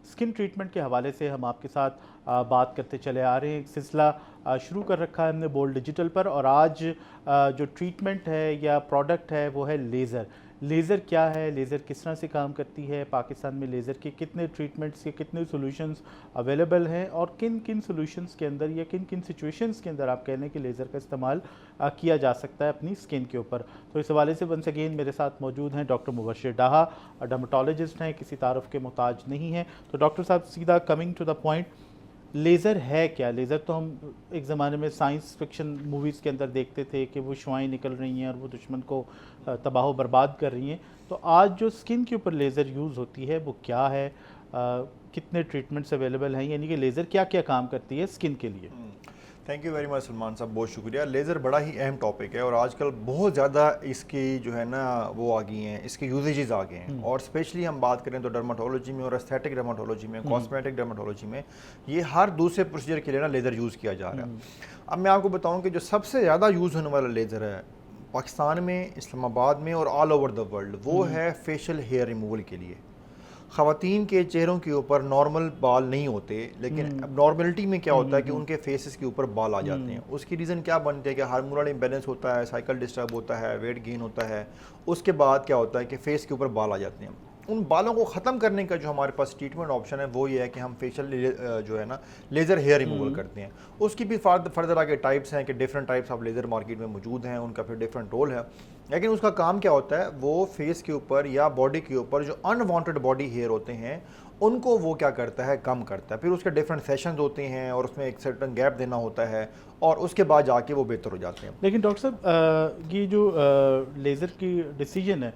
Skin treatment के हवाले से हम आपके साथ बात करते चले आ रहे हैं। एक सिलसिला शुरू कर रखा है हमने बोल्ड डिजिटल पर, और आज जो ट्रीटमेंट है या प्रोडक्ट है वो है लेज़र। लेज़र क्या है, लेज़र किस तरह से काम करती है, पाकिस्तान में लेज़र के कितने ट्रीटमेंट्स के कितने सॉल्यूशंस अवेलेबल हैं, और किन किन सॉल्यूशंस के अंदर या किन किन सिचुएशंस के अंदर आप कह लें कि लेज़र का इस्तेमाल किया जा सकता है अपनी स्किन के ऊपर। तो इस हवाले से वंस अगेन मेरे साथ मौजूद हैं डॉक्टर मुबश्शिर डाहा, डर्मेटोलॉजिस्ट हैं, किसी तारुफ के मोहताज नहीं हैं। तो डॉक्टर साहब, सीधा coming to the point, laser है क्या? लेज़र तो हम एक ज़माने में साइंस फिक्शन मूवीज़ के अंदर देखते थे कि वो शुआएं निकल रही हैं और वो दुश्मन को तबाह बर्बाद कर रही हैं। तो आज जो स्किन के ऊपर लेज़र यूज़ होती है वो क्या है, कितने ट्रीटमेंट्स अवेलेबल हैं, यानी कि लेज़र क्या क्या काम करती है स्किन के लिए? Thank you very much Salman साहब, बहुत शुक्रिया। लेज़र बड़ा ही अहम टॉपिक है और आजकल बहुत ज़्यादा इसकी जो है ना वो आ गई हैं, इसके यूजेजेस आ गए हैं। और स्पेशली हम बात करें तो डर्माटोलॉजी में और एस्थेटिक डर्माटोलॉजी में, कॉस्मेटिक डर्माटोलॉजी में ये हर दूसरे प्रोसीजर के लिए ना लेज़र यूज़ किया जा रहा है। अब मैं आपको बताऊँ कि जो सबसे ज़्यादा यूज़ होने वाला लेज़र है पाकिस्तान में, इस्लामाबाद में और ऑल ओवर द वर्ल्ड, वो है फेशियल हेयर रिमूवल के लिए। ख़वातीन के चेहरों के ऊपर नॉर्मल बाल नहीं होते, लेकिन अब नॉर्मलिटी में क्या होता है कि उनके फेसेस के ऊपर बाल आ जाते हैं। उसकी रीज़न क्या बनती है कि हार्मोनल इम्बैलेंस होता है, साइकिल डिस्टर्ब होता है, वेट गेन होता है। उसके बाद क्या होता है कि फेस के ऊपर बाल आ जाते हैं। उन बालों को ख़त्म करने का जो हमारे पास ट्रीटमेंट ऑप्शन है वो ये है कि हम फेशियल जो है ना लेज़र हेयर रिमूवल करते हैं। उसकी भी फर्दर आगे टाइप्स हैं कि different types of laser market में मौजूद हैं, उनका फिर डिफरेंट रोल है। लेकिन उसका काम क्या होता है, वो फेस के ऊपर या बॉडी के ऊपर जो अनवांटेड बॉडी हेयर होते हैं उनको वो क्या करता है, कम करता है। फिर उसके डिफरेंट सेशंस होते हैं और उसमें एक सर्टन गैप देना होता है और उसके बाद जाके वो बेहतर हो जाते हैं। लेकिन डॉक्टर साहब, ये जो लेज़र की डिसीजन है,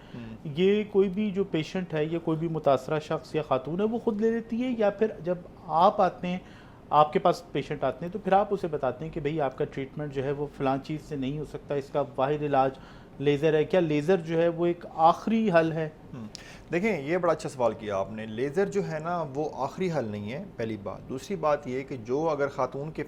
ये कोई भी जो पेशेंट है या कोई भी मुतासरा शख्स या खातून है वो खुद ले लेती है, या फिर जब आप आते हैं, आपके पास पेशेंट आते हैं तो फिर आप उसे बताते हैं कि भाई आपका ट्रीटमेंट जो है वो फ़लाँ चीज़ से नहीं हो सकता, इसका वाहिद इलाज लेज़र है? क्या लेज़र जो है वो एक आखिरी हल है? देखें, ये बड़ा अच्छा सवाल किया आपने। लेज़र जो है ना वो आखिरी हल नहीं है, पहली बात। दूसरी बात ये कि जो अगर खातून के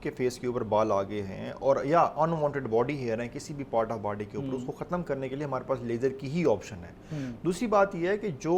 फेस के ऊपर बाल आ गए हैं और या अनवांटेड बॉडी हेयर है किसी भी पार्ट ऑफ बॉडी के ऊपर, उसको ख़त्म करने के लिए हमारे पास लेज़र की ही ऑप्शन है। दूसरी बात यह है कि जो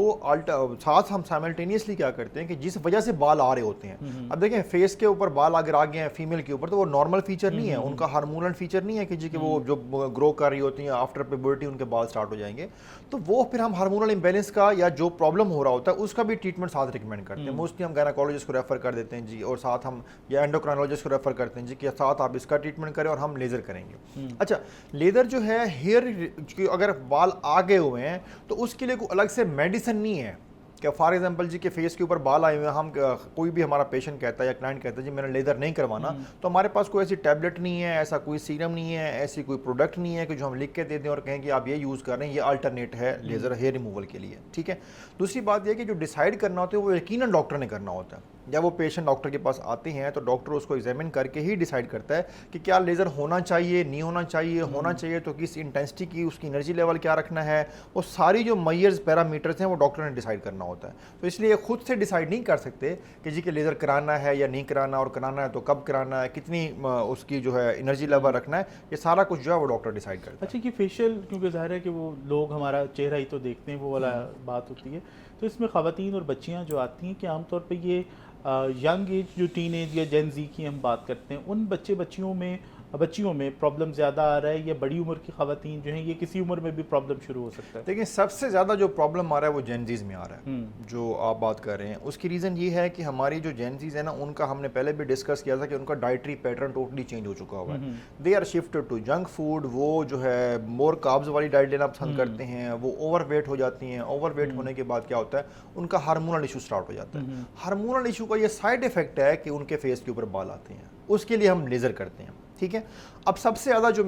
साथ हम साइमल्टेनियसली क्या करते हैं कि जिस वजह से बाल आ रहे होते हैं, अब देखें फेस के ऊपर बाल अगर आ गए हैं फीमेल के ऊपर तो वो नॉर्मल फीचर नहीं है, उनका हार्मोनल फीचर नहीं है कि जी कि वो जो ग्रो कर रही होती हैं आफ्टर प्यूबर्टी उनके बाल स्टार्ट हो जाएंगे। तो वो फिर हम हार्मोनल इम्बैलेंस का या जो प्रॉब्लम हो रहा होता है उसका भी ट्रीटमेंट साथ रिकमेंड करते हैं। मोस्टली हम गायनेकोलॉजिस्ट को रेफर कर देते हैं जी, और साथ हम या एंडोक्राइनोलॉजिस्ट को रेफर करते हैं जी कि साथ आप इसका ट्रीटमेंट करें और हम लेज़र करेंगे। अच्छा, लेज़र जो है हेयर अगर बाल आ गए हुए हैं तो उसके लिए कोई अलग से मेडिसिन नहीं है। क्या फॉर एग्जांपल जी के फेस के ऊपर बाल आए हुए हैं, हम कोई भी हमारा पेशेंट कहता है या क्लाइंट कहता है जी मैंने लेज़र नहीं करवाना, तो हमारे पास कोई ऐसी टैबलेट नहीं है, ऐसा कोई सीरम नहीं है, ऐसी कोई प्रोडक्ट नहीं है कि जो हम लिख के दे दें और कहें कि आप ये यूज़ कर रहे हैं, ये अल्टरनेट है लेज़र हेयर रिमूवल के लिए। ठीक है। दूसरी बात यह कि जो डिसाइड करना होता है वो यकीनन डॉक्टर ने करना होता है। जब वो पेशेंट डॉक्टर के पास आते हैं तो डॉक्टर उसको एग्जामिन करके ही डिसाइड करता है कि क्या लेज़र होना चाहिए, नहीं होना चाहिए, होना चाहिए तो किस इंटेंसिटी की, उसकी एनर्जी लेवल क्या रखना है, वो सारी जो मेजर्स पैरामीटर्स हैं वो डॉक्टर ने डिसाइड करना होता है। तो इसलिए खुद से डिसाइड नहीं कर सकते कि जी कि लेज़र कराना है या नहीं कराना, और कराना है तो कब कराना है, कितनी उसकी जो है एनर्जी लेवल रखना है, ये सारा कुछ जो है वो डॉक्टर डिसाइड करता है। अच्छा, कि फेशियल क्योंकि ज़ाहिर है कि वो लोग हमारा चेहरा ही तो देखते हैं, वो वाला बात होती है। तो इसमें ख़वातीन और बच्चियाँ जो आती हैं कि आमतौर पर ये यंग एज जो टीन एज या जेन ज़ी की हम बात करते हैं, उन बच्चियों में प्रॉब्लम ज़्यादा आ रहा है, या बड़ी उम्र की ख़वातीन जो हैं ये किसी उम्र में भी प्रॉब्लम शुरू हो सकता है? लेकिन सबसे ज़्यादा जो प्रॉब्लम आ रहा है वो जेनजीज में आ रहा है, जो आप बात कर रहे हैं। उसकी रीज़न ये है कि हमारी जो जेनजीज है ना, उनका हमने पहले भी डिस्कस किया था कि उनका डाइटरी पैटर्न टोटली चेंज हो चुका हुआ है। They are shifted to junk food, वो जो है मोर कार्ब्स वाली डाइट लेना पसंद करते हैं, वो ओवरवेट हो जाती हैं। ओवरवेट होने के बाद क्या होता है, उनका हार्मोनल इशू स्टार्ट हो जाता है। हार्मोनल इशू का ये साइड इफेक्ट है कि उनके फेस के ऊपर बाल आते हैं, उसके लिए हम लेज़र करते हैं। ठीक है। अब सबसे ज़्यादा जो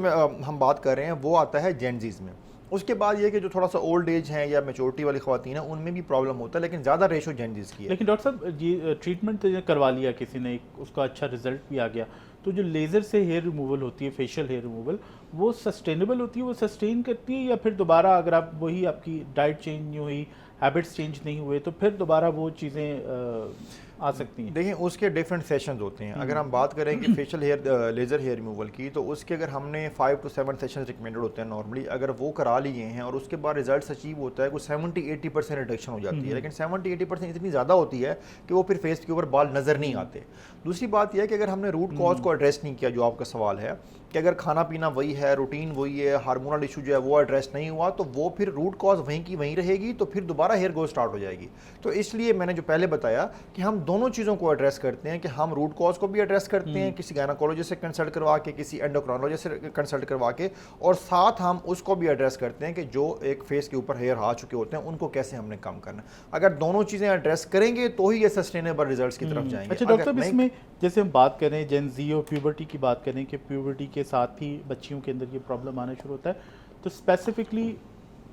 हम बात कर रहे हैं वो आता है जेनजीज में। उसके बाद ये कि जो थोड़ा सा ओल्ड एज है या मेचोरिटी वाली ख़वातीन है उनमें भी प्रॉब्लम होता है, लेकिन ज़्यादा रेशो जेनजीज की है। लेकिन डॉक्टर साहब, ये ट्रीटमेंट तो करवा लिया किसी ने, उसका अच्छा रिजल्ट भी आ गया, तो जो लेज़र से हेयर रिमूवल होती है, फेशियल हेयर रिमूवल, वो सस्टेनेबल होती है, वो सस्टेन करती है, या फिर दोबारा अगर आप वही आपकी डाइट चेंज नहीं हुई, हैबिट्स चेंज नहीं हुए, तो फिर दोबारा वो चीज़ें आ सकती हैं? देखिए उसके डिफरेंट सेशंस होते हैं। अगर हम बात करें कि facial hair laser hair removal की, तो उसके अगर हमने 5 to 7 सेशंस रिकमेंडेड होते हैं नॉर्मली, अगर वो करा लिए हैं और उसके बाद रिजल्ट अचीव होता है, कुछ 70-80% रिडक्शन हो जाती है। लेकिन 70-80% इतनी ज़्यादा होती है कि वो फिर फेस के ऊपर बाल नज़र नहीं आते। दूसरी बात यह है कि अगर हमने रूट कॉज को एड्रेस नहीं किया, जो आपका सवाल है कि अगर खाना पीना वही है, रूटीन वही है, हार्मोनल इशू जो है वो एड्रेस नहीं हुआ, तो वो फिर रूट कॉज वहीं की वहीं रहेगी, तो फिर दोबारा हेयर ग्रोथ स्टार्ट हो जाएगी। तो इसलिए मैंने जो पहले बताया कि हम दोनों चीज़ों को एड्रेस करते हैं, कि हम रूट कॉज को भी एड्रेस करते हैं किसी गायनेकोलॉजिस्ट से कंसल्ट करवा के, किसी एंडोक्राइनोलॉजिस्ट से कंसल्ट करवा के, और साथ हम उसको भी एड्रेस करते हैं कि जो एक फेस के ऊपर हेयर आ चुके होते हैं उनको कैसे हमने कम करना है। अगर दोनों चीज़ें एड्रेस करेंगे तो ही ये सस्टेनेबल रिजल्ट्स की तरफ जाएंगे। अच्छा डॉक्टर साहब, इसमें जैसे हम बात करें जेन ज़ी और प्यूबर्टी की बात करें कि प्यूबर्टी के साथ ही बच्चियों के अंदर ये प्रॉब्लम आना शुरू होता है, तो स्पेसिफिकली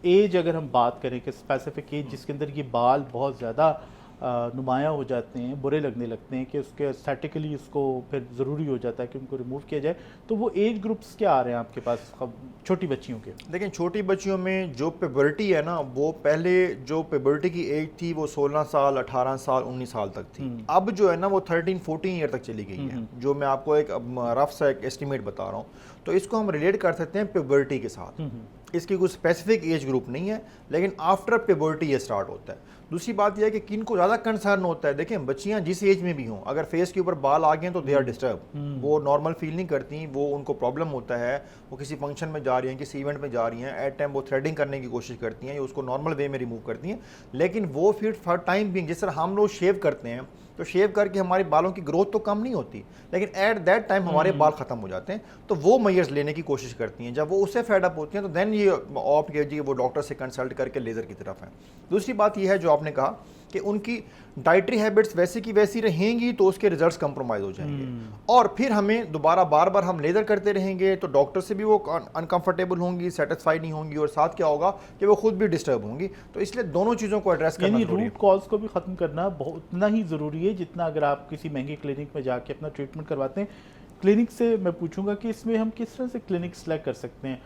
एज अगर हम बात करें कि स्पेसिफिक एज जिसके अंदर ये बाल बहुत ज़्यादा नुमायाँ हो जाते हैं, बुरे लगने लगते हैं, कि उसके एस्थेटिकली उसको फिर ज़रूरी हो जाता है कि उनको रिमूव किया जाए, तो वो एज ग्रुप्स क्या आ रहे हैं आपके पास छोटी बच्चियों के? लेकिन छोटी बच्चियों में जो पेबर्टी है ना, वो पहले जो पेबर्टी की एज थी वो 16 साल, 18 साल, 19 साल तक थी। अब जो है ना वो 13-14 ईयर तक चली गई है, जो मैं आपको एक रफ सा एक एस्टिमेट बता रहा हूँ। तो इसको हम रिलेट कर सकते हैं पेबर्टी के साथ। इसकी कोई स्पेसिफिक एज ग्रुप नहीं है, लेकिन आफ्टर पेबर्टी ये स्टार्ट होता है। दूसरी बात यह है कि किन को ज़्यादा कंसर्न होता है, देखें बच्चियां जिस एज में भी हों, अगर फेस के ऊपर बाल आ गए तो दे आर डिस्टर्ब, वो नॉर्मल फील नहीं करती, वो उनको प्रॉब्लम होता है, वो किसी फंक्शन में जा रही हैं, किसी इवेंट में जा रही हैं, एट टाइम वो थ्रेडिंग करने की कोशिश करती हैं या उसको नॉर्मल वे में रिमूव करती हैं, लेकिन वो फिर फॉर टाइम बिंग, जिस तरह हम लोग शेव करते हैं तो शेव करके हमारे बालों की ग्रोथ तो कम नहीं होती, लेकिन एट दैट टाइम हमारे बाल खत्म हो जाते हैं, तो वो मेजर्स लेने की कोशिश करती हैं। जब वो उससे फेड अप होती हैं तो देन ये ऑप्ट कीजिए वो डॉक्टर से कंसल्ट करके लेज़र की तरफ है। दूसरी बात ये है जो आपने कहा कि उनकी डाइटरी हैबिट्स वैसी की वैसी रहेंगी तो उसके रिजल्ट्स कंप्रोमाइज हो जाएंगे, और फिर हमें दोबारा बार बार हम लेज़र करते रहेंगे तो डॉक्टर से भी वो अनकंफर्टेबल होंगी, सेटिस्फाइड नहीं होंगी, और साथ क्या होगा कि वो खुद भी डिस्टर्ब होंगी। तो इसलिए दोनों चीज़ों को एड्रेस करना जरूरी है। रूट कॉज को भी ख़त्म करना बहुत उतना ही ज़रूरी है जितना अगर आप किसी महंगे क्लिनिक में जाके अपना ट्रीटमेंट करवाते हैं। क्लिनिक से मैं पूछूंगा कि इसमें हम किस तरह से क्लिनिक सेलेक्ट कर सकते हैं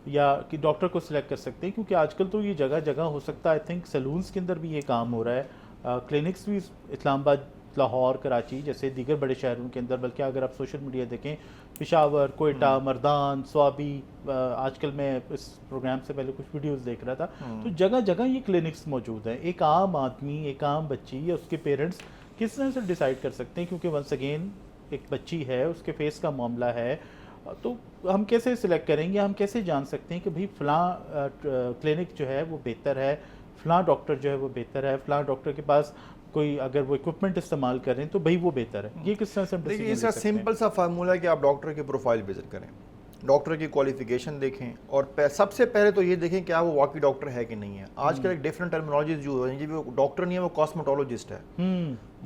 या कि डॉक्टर को सिलेक्ट कर सकते हैं, क्योंकि आजकल तो ये जगह जगह हो सकता है, आई थिंक सैलून्स के अंदर भी ये काम हो रहा है, क्लिनिक्स भी इस्लामाबाद, लाहौर, कराची जैसे दीगर बड़े शहरों के अंदर, बल्कि अगर आप सोशल मीडिया देखें पेशावर, कोयटा, मर्दान, स्वाबी, आजकल मैं इस प्रोग्राम से पहले कुछ वीडियोस देख रहा था, तो जगह जगह ये क्लिनिक्स मौजूद हैं। एक आम आदमी, एक आम बच्ची या उसके पेरेंट्स किस तरह से डिसाइड कर सकते हैं, क्योंकि वंस अगेन एक बच्ची है, उसके फेस का मामला है, तो हम कैसे सिलेक्ट करेंगे, हम कैसे जान सकते हैं कि भाई फ़लाँ क्लिनिक जो है वो बेहतर है, फ़लाँ डॉक्टर जो है वो बेहतर है, फ़लाँ डॉक्टर के पास कोई अगर वो इक्विपमेंट इस्तेमाल करें तो भाई वो बेहतर है? ये किस तरह से हम देखिए डिसीजन इसका ले सकते हैं? सिंपल सा फार्मूला है कि आप डॉक्टर की प्रोफाइल विजिट करें, डॉक्टर की क्वालिफिकेशन देखें, और सबसे पहले तो ये देखें कि वो वाकई डॉक्टर है कि नहीं है। आजकल एक डिफरेंट टर्मिनोलॉजी जो है, वो डॉक्टर नहीं है, वो कॉस्मेटोलॉजिस्ट है,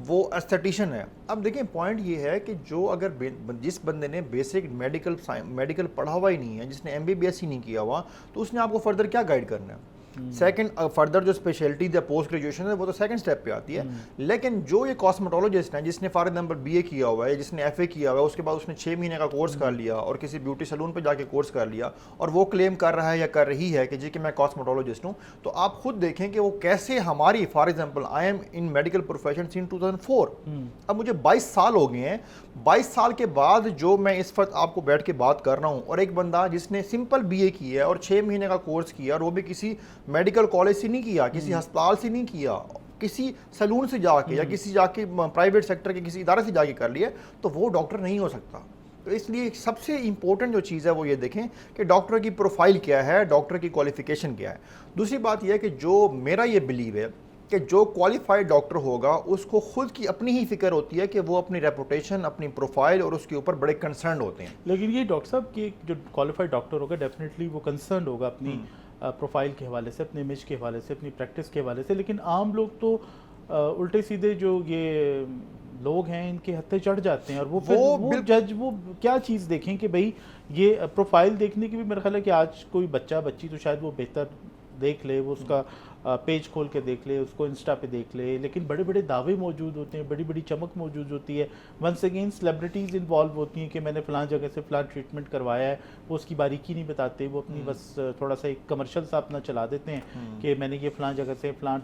वो एस्थेटिशियन है। अब देखें पॉइंट ये है कि जो अगर जिस बंदे ने बेसिक मेडिकल पढ़ा हुआ ही नहीं है, जिसने एमबीबीएस ही नहीं किया हुआ, तो उसने आपको फर्दर क्या गाइड करना है? सेकंड फर्दर जो स्पेशलिटी या पोस्ट ग्रेजुएशन है वो तो सेकंड स्टेप पे आती है, लेकिन जो ये कॉस्मेटोलॉजिस्ट है जिसने फॉर एग्जांपल बीए किया हुआ है, जिसने एफए किया हुआ है, उसके बाद उसने 6 महीने का कोर्स कर लिया और किसी ब्यूटी सैलून पे जाके कोर्स कर लिया, और वो क्लेम कर रहा है या कर रही है कि जी कि मैं कॉस्मेटोलॉजिस्ट हूँ, तो आप खुद देखें कि वो कैसे हमारी, for example I am in medical profession since 2004, अब मुझे 22 साल हो गए हैं। 22 साल के बाद जो मैं इस वक्त आपको बैठ के बात कर रहा हूँ, और एक बंदा जिसने सिंपल बीए किया है और 6 महीने का कोर्स किया, और वो भी किसी मेडिकल कॉलेज से नहीं किया, किसी अस्पताल से नहीं किया, किसी सैलून से जाके या किसी जाके प्राइवेट सेक्टर के किसी इदारे से जाके कर लिए, तो वो डॉक्टर नहीं हो सकता। तो इसलिए सबसे इंपॉर्टेंट जो चीज़ है वो ये देखें कि डॉक्टर की प्रोफाइल क्या है, डॉक्टर की क्वालिफिकेशन क्या है। दूसरी बात यह है कि जो मेरा ये बिलीव है कि जो क्वालिफाइड डॉक्टर होगा उसको खुद की अपनी ही फिक्र होती है कि वो अपनी रेपुटेशन, अपनी प्रोफाइल और उसके ऊपर बड़े कंसर्न होते हैं। लेकिन ये डॉक्टर साहब कि जो क्वालिफाइड डॉक्टर होगा डेफिनेटली वो कंसर्न होगा अपनी प्रोफाइल के हवाले से, अपने इमेज के हवाले से, अपनी प्रैक्टिस के हवाले से, लेकिन आम लोग तो उल्टे सीधे जो ये लोग हैं इनके हत्थे चढ़ जाते हैं, और वो जज वो क्या चीज़ देखें कि भाई ये प्रोफाइल देखने की भी मेरा ख्याल है कि आज कोई बच्चा बच्ची तो शायद वो बेहतर देख ले, वो उसका पेज खोल के देख ले, उसको इंस्टा पे देख ले, लेकिन बड़े बड़े दावे मौजूद होते हैं, बड़ी बड़ी चमक मौजूद होती है। वंस अगेन सेलिब्रिटीज़ इन्वॉल्व होती हैं कि मैंने फ़लाँ जगह से फ़लाँ ट्रीटमेंट करवाया है, वो उसकी बारीकी नहीं बताते, वो अपनी बस थोड़ा सा एक कमर्शियल सा अपना चला देते हैं कि मैंने ये फ़लाँ जगह से फ़लाँ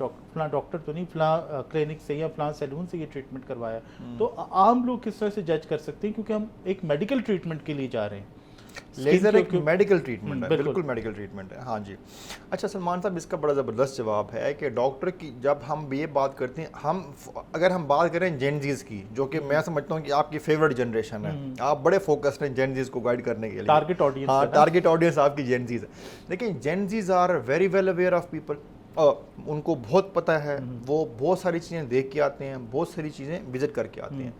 डॉक्टर तो नहीं, फ़लाँ क्लिनिक से या फ़लाँ सैलून से ये ट्रीटमेंट करवाया। तो आम लोग किस तरह से जज कर सकते हैं, क्योंकि हम एक मेडिकल ट्रीटमेंट के लिए जा रहे हैं। लेज़र एक मेडिकल ट्रीटमेंट है, बिल्कुल बिल्कुल मेडिकल ट्रीटमेंट है। हाँ जी। अच्छा सलमान साहब, इसका बड़ा ज़बरदस्त जवाब है कि डॉक्टर की जब हम ये बात करते हैं, अगर हम बात करें जेनजीज़ की, जो कि मैं समझता हूँ कि आपकी फेवरेट जनरेशन है, आप बड़े फोकस्ड हैं जेनजीज़ को गाइड करने के लिए, टारगेट ऑडियंस। हाँ, टारगेट ऑडियंस आपकी जेनजीज़ है। लेकिन Gen Zs are very well aware of people, उनको बहुत पता है, वो बहुत सारी चीज़ें देख के आते हैं, बहुत सारी चीज़ें विजिट करके आते हैं।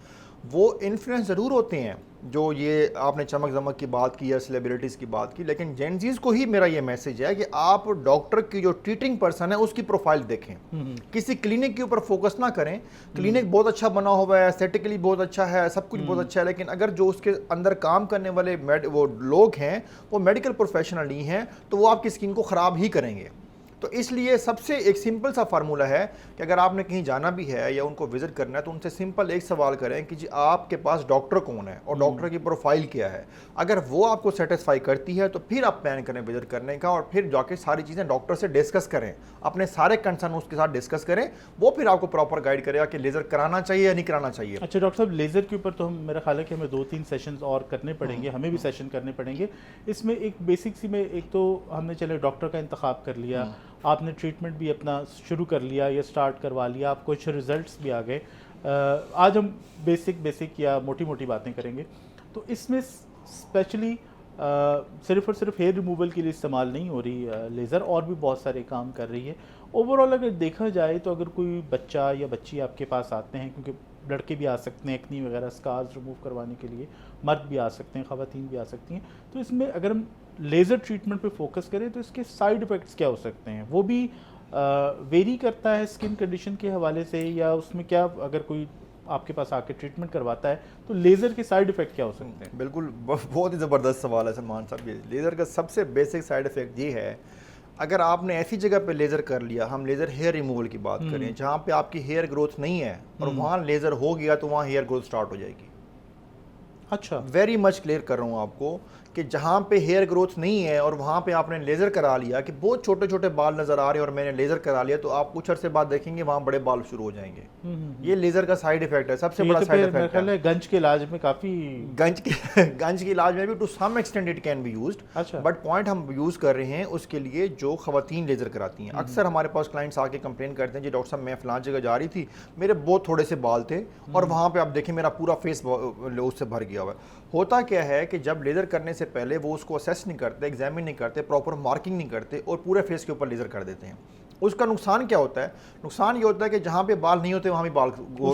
वो इन्फ्लुएंस ज़रूर होते हैं, जो ये आपने चमक दमक की बात की या सेलिब्रिटीज़ की बात की, लेकिन जेनजीज़ को ही मेरा ये मैसेज है कि आप डॉक्टर की जो ट्रीटिंग पर्सन है उसकी प्रोफाइल देखें, किसी क्लिनिक के ऊपर फोकस ना करें। क्लिनिक बहुत अच्छा बना हुआ है, एस्थेटिकली बहुत अच्छा है, सब कुछ बहुत अच्छा है, लेकिन अगर जो उसके अंदर काम करने वाले वो लोग हैं वो मेडिकल प्रोफेशनल नहीं हैं, तो वो आपकी स्किन को ख़राब ही करेंगे। तो इसलिए सबसे एक सिंपल सा फार्मूला है कि अगर आपने कहीं जाना भी है या उनको विजिट करना है, तो उनसे सिंपल एक सवाल करें कि जी आपके पास डॉक्टर कौन है और डॉक्टर की प्रोफाइल क्या है। अगर वो आपको सेटिस्फाई करती है तो फिर आप प्लान करें विजिट करने का, और फिर जाके सारी चीज़ें डॉक्टर से डिस्कस करें, अपने सारे कंसर्न उसके साथ डिस्कस करें, वो फिर आपको प्रॉपर गाइड करेगा कि लेज़र कराना चाहिए या नहीं कराना चाहिए। अच्छा डॉक्टर साहब, लेज़र के ऊपर तो हम, मेरा ख्याल है कि हमें 2-3 सेशंस और करने पड़ेंगे, हमें भी सेशन करने पड़ेंगे। इसमें एक बेसिक सी में, एक तो हमने चले डॉक्टर का इंतखाब कर लिया, आपने ट्रीटमेंट भी अपना शुरू कर लिया या स्टार्ट करवा लिया, आप कुछ रिजल्ट्स भी आ गए। आज हम बेसिक या मोटी मोटी बातें करेंगे। तो इसमें स्पेशली सिर्फ और सिर्फ हेयर रिमूवल के लिए इस्तेमाल नहीं हो रही लेज़र, और भी बहुत सारे काम कर रही है। ओवरऑल अगर देखा जाए तो अगर कोई बच्चा या बच्ची आपके पास आते हैं, क्योंकि लड़के भी आ सकते हैं एक्नी वगैरह स्कार्स रिमूव करवाने के लिए, मर्द भी आ सकते हैं, ख़वातीन भी आ सकती हैं, तो इसमें अगर हम लेज़र ट्रीटमेंट पे फोकस करें तो इसके साइड इफ़ेक्ट्स क्या हो सकते हैं? वो भी वेरी करता है स्किन कंडीशन के हवाले से, या उसमें क्या, अगर कोई आपके पास आके ट्रीटमेंट करवाता है तो लेज़र के साइड इफ़ेक्ट क्या हो सकते हैं? बिल्कुल, बहुत ही ज़बरदस्त सवाल है सलमान साहब। ये लेज़र का सबसे बेसिक साइड इफ़ेक्ट ये है, अगर आपने ऐसी जगह पे लेज़र कर लिया, हम लेज़र हेयर रिमूवल की बात करें, जहाँ पे आपकी हेयर ग्रोथ नहीं है और वहाँ लेज़र हो गया, तो वहाँ हेयर ग्रोथ स्टार्ट हो जाएगी। अच्छा, वेरी मच क्लियर कर रहा हूँ आपको कि जहाँ पे हेयर ग्रोथ नहीं है और वहाँ पे आपने लेज़र करा लिया कि बहुत छोटे छोटे बाल नज़र आ रहे हैं और मैंने लेज़र करा लिया, तो आप कुछ अरसे बाद देखेंगे वहाँ बड़े बाल शुरू हो जाएंगे। ये लेज़र का साइड इफेक्ट है, सबसे बड़ा साइड इफेक्ट है। गंज के इलाज में काफ़ी, गंज के इलाज में भी to some extent it can be used. अच्छा, बट पॉइंट हम यूज़ कर रहे हैं उसके लिए जो खवातीन लेज़र कराती हैं। अक्सर हमारे पास क्लाइंट्स आके कंप्लेन करते हैं, जी डॉक्टर साहब मैं फलां जगह जा रही थी, मेरे बहुत थोड़े से बाल थे और वहाँ पे आप देखें मेरा पूरा फेस उससे भर गया हुआ है। होता क्या है कि जब लेज़र करने से पहले वो उसको असेस नहीं करते, एग्जामिन नहीं करते, प्रॉपर मार्किंग नहीं करते और पूरे फेस के ऊपर लेज़र कर देते हैं। उसका नुकसान क्या होता है? नुकसान ये होता है कि जहाँ पे बाल नहीं होते वहाँ भी बाल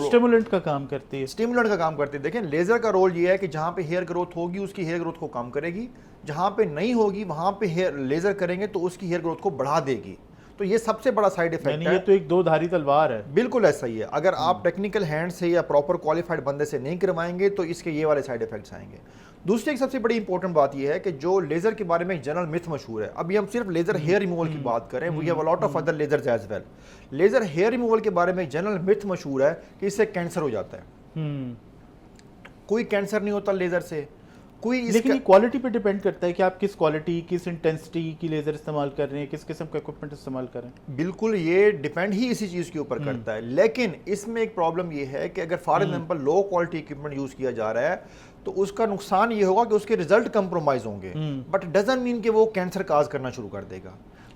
स्टिमुलेंट का काम करती है। स्टिमुलेंट का काम करती है। देखें, लेज़र का रोल ये है कि जहाँ पे हेयर ग्रोथ होगी उसकी हेयर ग्रोथ को कम करेगी, जहाँ पे नहीं होगी वहाँ पे हेयर लेज़र करेंगे तो उसकी हेयर ग्रोथ को बढ़ा देगी। तो ये सबसे बड़ा साइड इफेक्ट है। ये तो एक दो धारी तलवार है। बिल्कुल ऐसा ही है। अगर आप टेक्निकल हैंड से या प्रॉपर क्वालिफाइड बंदे से नहीं करवाएंगे तो इसके ये वाले साइड इफेक्ट्स आएंगे। दूसरी एक सबसे बड़ी इंपॉर्टेंट बात यह है कि जो लेज़र के बारे में एक जनरल मिथ मशहूर है, अभी हम सिर्फ लेज़र हेयर रिमूवल की बात करें, we have a lot of other lasers as well. Laser hair removal के बारे में एक जनरल मिथ मशहूर है कि इससे कैंसर हो जाता है। कोई कैंसर नहीं होता लेज़र से, कोई। लेकिन ये क्वालिटी पे डिपेंड करता है कि आप किस क्वालिटी, किस इंटेंसिटी की लेज़र इस्तेमाल कर रहे हैं, किस किस्म का इक्विपमेंट इस्तेमाल कर रहे हैं। बिल्कुल, ये डिपेंड ही इसी चीज़ के ऊपर करता है। लेकिन इसमें एक प्रॉब्लम ये है कि अगर for example low quality equipment use किया जा रहा है तो उसका नुकसान ये होगा कि उसके रिजल्ट कंप्रोमाइज होंगे, बट डजंट मीन कि वो कैंसर काज करना शुरू कर देगा।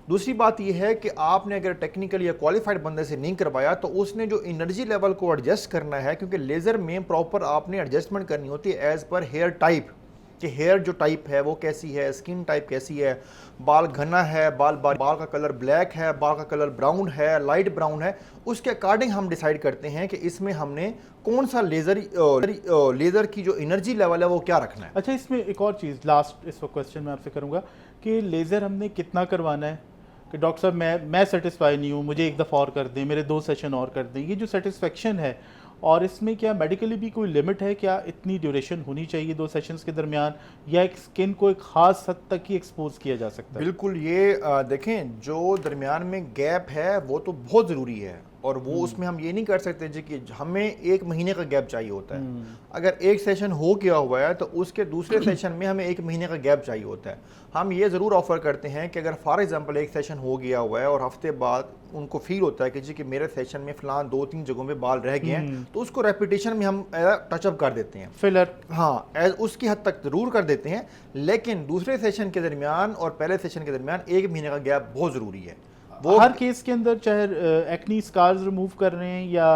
दूसरी बात यह है कि आपने अगर टेक्निकल या क्वालिफाइड बंदे से नहीं करवाया तो उसने जो एनर्जी लेवल को एडजस्ट करना है, क्योंकि लेज़र में प्रॉपर आपने एडजस्टमेंट करनी होती है एज पर हेयर टाइप, कि हेयर जो टाइप है वो कैसी है, स्किन टाइप कैसी है, बाल घना है, बाल का कलर ब्लैक है, बाल का कलर ब्राउन है, लाइट ब्राउन है, उसके अकॉर्डिंग हम डिसाइड करते हैं कि इसमें हमने कौन सा लेज़र की जो एनर्जी लेवल है वो क्या रखना है। अच्छा, इसमें एक और चीज़ लास्ट इस क्वेश्चन मैं आपसे करूँगा कि लेज़र हमने कितना करवाना है कि डॉक्टर साहब मैं सेटिस्फाई नहीं हूँ, मुझे एक दफ़ा और कर दें, मेरे 2 सेशन और कर दें। ये जो सेटिस्फेक्शन है और इसमें क्या मेडिकली भी कोई लिमिट है, क्या इतनी ड्यूरेशन होनी चाहिए 2 सेशंस के दरमियान, या एक स्किन को एक ख़ास हद तक ही एक्सपोज किया जा सकता है? बिल्कुल, ये देखें, जो दरमियान में गैप है वो तो बहुत ज़रूरी है, और वो उसमें हम ये नहीं कर सकते जी कि हमें 1 महीने का गैप चाहिए होता है। अगर एक सेशन हो गया हुआ है तो उसके दूसरे सेशन में हमें 1 महीने का गैप चाहिए होता है। हम ये ज़रूर ऑफ़र करते हैं कि अगर फॉर एग्जांपल एक सेशन हो गया हुआ है और हफ्ते बाद उनको फील होता है कि जी कि मेरे सेशन में फ़लाँ 2-3 जगहों पे बाल रह गए हैं, तो उसको रेपिटेशन में हम टचअप कर देते हैं, फिलर। हाँ, उसकी हद तक ज़रूर कर देते हैं, लेकिन दूसरे सेशन के दरमियान और पहले सेशन के दरमियान 1 महीने का गैप बहुत ज़रूरी है। वो हर केस के अंदर चाहे एक्नी स्कार्स रिमूव कर रहे हैं या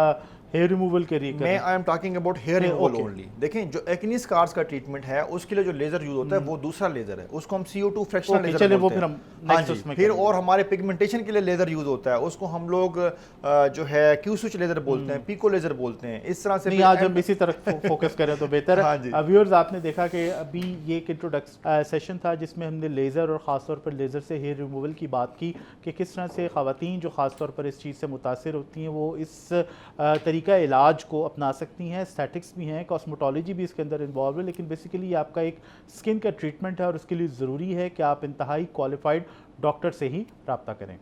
हेयर रिमूवल के लिए कर रहे हैं? मैं I am talking about hair removal okay. Only. देखें, जो एक्नी स्कार्स का ट्रीटमेंट है उसके लिए जो लेजर यूज होता है वो दूसरा लेजर है, उसको हम CO2 फ्रैक्शनल लेजर चलिए वो बोलते फिर हैं। हम हाँ नेक्स्ट जी, उसमें फिर करेंगे। और हमारे पिगमेंटेशन के लिए लेजर यूज होता है, उसको हम लोग जो है क्यू स्विच लेजर बोलते हैं, पिको लेजर बोलते हैं, इस तरह से। नहीं, आज हम इसी तरफ फोकस करें तो बेहतर हाँ जी। है। व्यूअर्स, आपने देखा कि अभी ये एक इंट्रोडक्शन सेशन था जिसमें हमने लेज़र और ख़ासतौर पर लेज़र से हेयर रिमूवल की बात की कि किस तरह से ख़वातीन जो ख़ासतौर पर इस चीज़ से मुतासिर होती हैं वो इस तरीका इलाज को अपना सकती हैं। एस्थेटिक्स भी हैं, कॉस्मेटोलॉजी भी इसके अंदर इन्वॉल्व है, लेकिन बेसिकली ये आपका एक स्किन का ट्रीटमेंट है और उसके लिए ज़रूरी है कि आप इंतहाई क्वालिफाइड डॉक्टर से ही रब्ता करें।